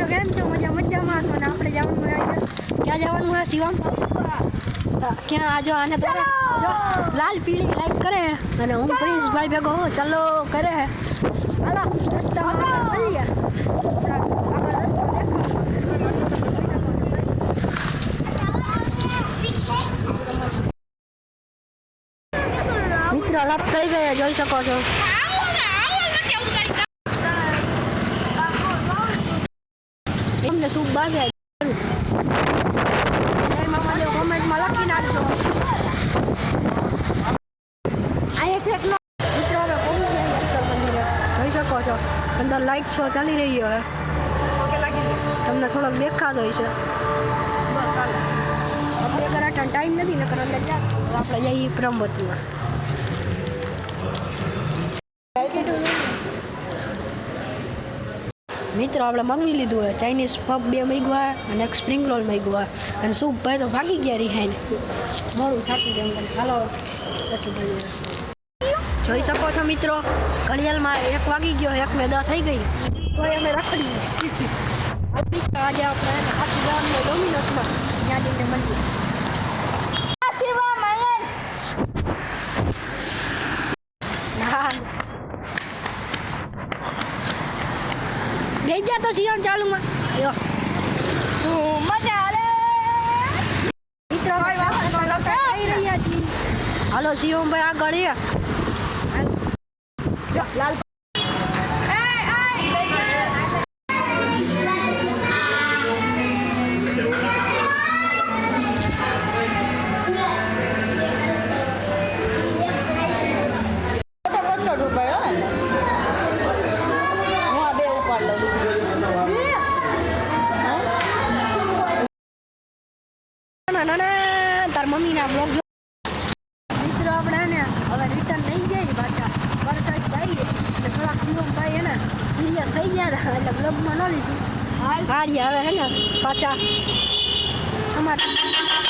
કેમ છો? મજામાં છો ને? આપણે જવાનું હોય ક્યાં જવાનું હોય શિવમ? ક્યાં આજો આને તો લાલ પીળી લાઈક કરે અને હું પ્રિન્સભાઈ ભેગો હો ચલો કરે હાલો રસ્તામાં મળીએ. મિત્રો લાભ થઈ ગયા જોઈ શકો છો. તમને શું બાગે કોમેન્ટમાં લખી નાખજો. મિત્રો હવે જોઈ શકો છો અંદર લાઈટ શો ચાલી રહ્યો છે. તમને થોડોક દેખાતો હોય છે. આપણે કરાટા ટાઈમ નથી નકર અંદર આપણે જઈએ પ્રમવતીમાં. મિત્રો આપણે મગવી લીધું હોય ચાઇનીઝ પફ 2 મગવા અને એક સ્પ્રિંગ રોલ મગવા અને સૂપ ભાઈ તો ભાગી ગયા રિહાઈને મોડું થાકી ગયું મને. હાલો પછી મળીએ. જોઈ શકો છો મિત્રો ઘડિયાળમાં 1 વાગી ગયો 1 ને 10 થઈ ગઈ તો અમે રખડી આજે આપણે આખી જવાનું ડોમિનોસમાં ત્યાં જઈને મળીએ. બેજા તો સિયામ ચાલુમાં યો મજા આલે મિત્રો ભાઈ આવી રહ્યા છીએ. હાલો શિવમભાઈ આગળ લાલ તાર મમ્મીના બ્લોગ જો. મિત્રો આપણે ને હવે રિટર્ન નહીં જાય પાછા પરસાઈ જઈએ એટલે થોડાક શિવમભાઈ હે ને સિરિયસ થઈ ગયા હતા એટલે બ્લોગમાં ન લીધું. હારી હવે હે ને પાછા અમારા